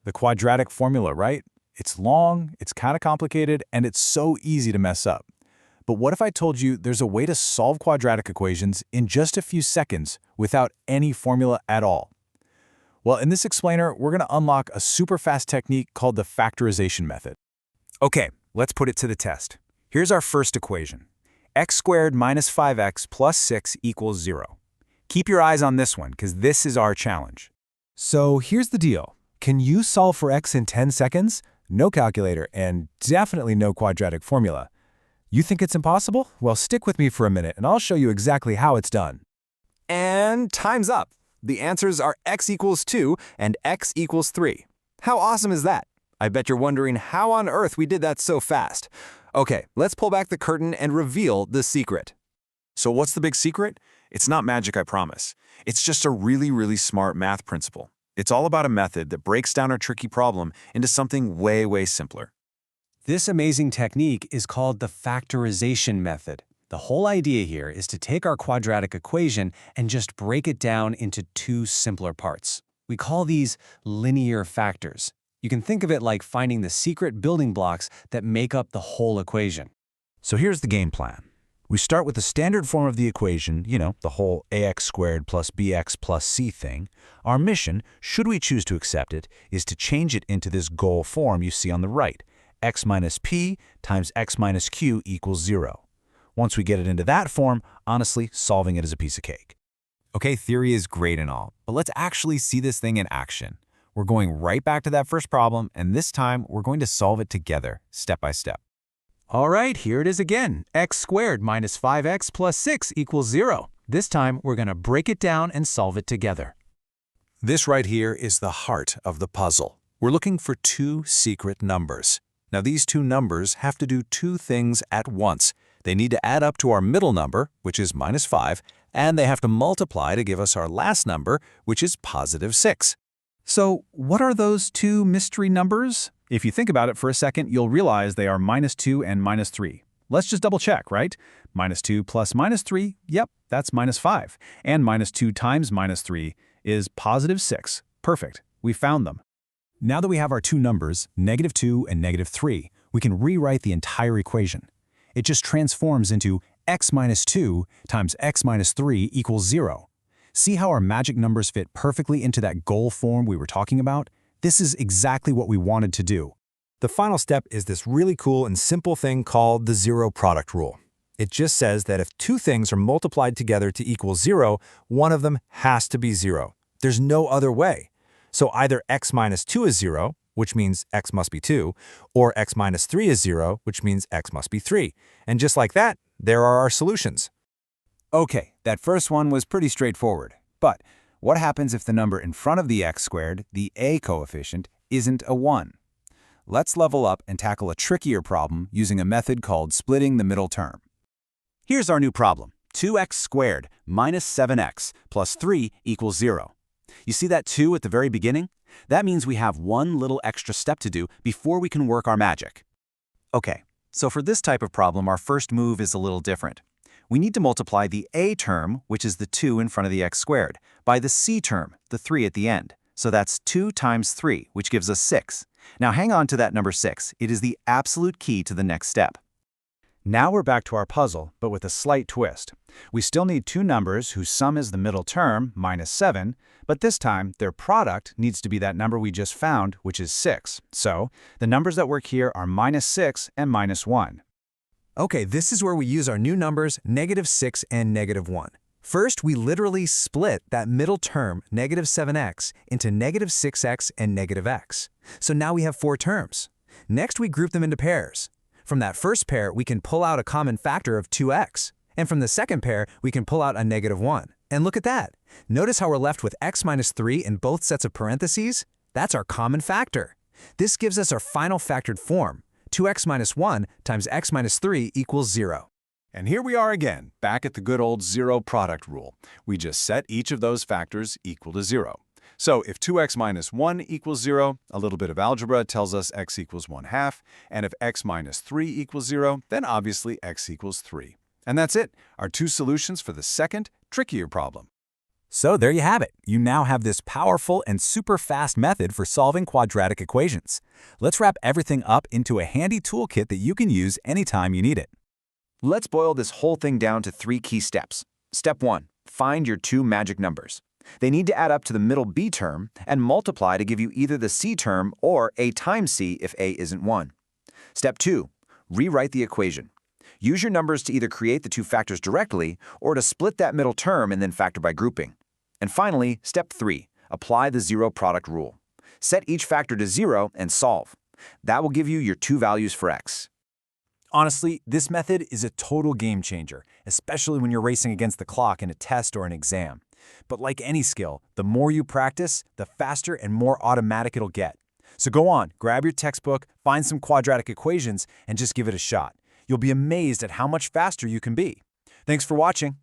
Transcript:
The quadratic formula, right? It's long, it's kind of complicated, and it's so easy to mess up. But what if I told you there's a way to solve quadratic equations in just a few seconds without any formula at all? Well, in this explainer, we're going to unlock a super fast technique called the factorization method. Okay, let's put it to the test. Here's our first equation. X squared minus 5x plus 6 equals 0. Keep your eyes on this one, because this is our challenge. So here's the deal. Can you solve for x in 10 seconds? No calculator, and definitely no quadratic formula. You think it's impossible? Well, stick with me for a minute, and I'll show you exactly how it's done. And time's up. The answers are x equals 2 and x equals 3. How awesome is that? I bet you're wondering how on earth we did that so fast. Okay, let's pull back the curtain and reveal the secret. So what's the big secret? It's not magic, I promise. It's just a really, really smart math principle. It's all about a method that breaks down a tricky problem into something way, way simpler. This amazing technique is called the factorization method. The whole idea here is to take our quadratic equation and just break it down into two simpler parts. We call these linear factors. You can think of it like finding the secret building blocks that make up the whole equation. So here's the game plan. We start with the standard form of the equation, the whole ax squared plus bx plus c thing. Our mission, should we choose to accept it, is to change it into this goal form you see on the right, x minus p times x minus q equals 0. Once we get it into that form, honestly, solving it is a piece of cake. Okay, theory is great and all, but let's actually see this thing in action. We're going right back to that first problem, and this time we're going to solve it together, step by step. All right, here it is again. X squared minus 5x plus 6 equals 0. This time, we're going to break it down and solve it together. This right here is the heart of the puzzle. We're looking for two secret numbers. Now, these two numbers have to do two things at once. They need to add up to our middle number, which is minus 5, and they have to multiply to give us our last number, which is positive 6. So, what are those two mystery numbers? If you think about it for a second, you'll realize they are minus 2 and minus 3. Let's just double check, right? Minus 2 plus minus 3, yep, that's minus 5. And minus 2 times minus 3 is positive 6. Perfect, we found them. Now that we have our two numbers, negative 2 and negative 3, we can rewrite the entire equation. It just transforms into x minus 2 times x minus 3 equals 0. See how our magic numbers fit perfectly into that goal form we were talking about? This is exactly what we wanted to do. The final step is this really cool and simple thing called the zero product rule. It just says that if two things are multiplied together to equal 0, one of them has to be 0. There's no other way. So either x minus 2 is 0, which means x must be 2, or x minus 3 is 0, which means x must be 3. And just like that, there are our solutions. Okay, that first one was pretty straightforward. But what happens if the number in front of the x squared, the a coefficient, isn't a 1? Let's level up and tackle a trickier problem using a method called splitting the middle term. Here's our new problem. 2x squared minus 7x plus 3 equals 0. You see that 2 at the very beginning? That means we have one little extra step to do before we can work our magic. Okay, so for this type of problem, our first move is a little different. We need to multiply the a term, which is the 2 in front of the x squared, by the c term, the 3 at the end. So that's 2 times 3, which gives us 6. Now hang on to that number 6. It is the absolute key to the next step. Now we're back to our puzzle, but with a slight twist. We still need two numbers whose sum is the middle term, minus 7, but this time their product needs to be that number we just found, which is 6. So the numbers that work here are minus 6 and minus 1. Okay, this is where we use our new numbers, negative 6 and negative 1. First, we literally split that middle term, negative 7x, into negative 6x and negative x. So now we have 4 terms. Next, we group them into pairs. From that first pair, we can pull out a common factor of 2x. And from the second pair, we can pull out a negative 1. And look at that. Notice how we're left with x minus 3 in both sets of parentheses? That's our common factor. This gives us our final factored form. 2x minus 1 times x minus 3 equals 0. And here we are again, back at the good old zero product rule. We just set each of those factors equal to 0. So if 2x minus 1 equals 0, a little bit of algebra tells us x equals 1/2, and if x minus 3 equals 0, then obviously x equals 3. And that's it, our two solutions for the second, trickier problem. So there you have it. You now have this powerful and super fast method for solving quadratic equations. Let's wrap everything up into a handy toolkit that you can use anytime you need it. Let's boil this whole thing down to 3 key steps. Step 1. Find your 2 magic numbers. They need to add up to the middle b term and multiply to give you either the c term or a times c if a isn't 1. Step 2. Rewrite the equation. Use your numbers to either create the 2 factors directly or to split that middle term and then factor by grouping. And finally, step 3. Apply the zero product rule. Set each factor to 0 and solve. That will give you your 2 values for x. Honestly, this method is a total game changer, especially when you're racing against the clock in a test or an exam. But like any skill, the more you practice, the faster and more automatic it'll get. So go on, grab your textbook, find some quadratic equations, and just give it a shot. You'll be amazed at how much faster you can be. Thanks for watching.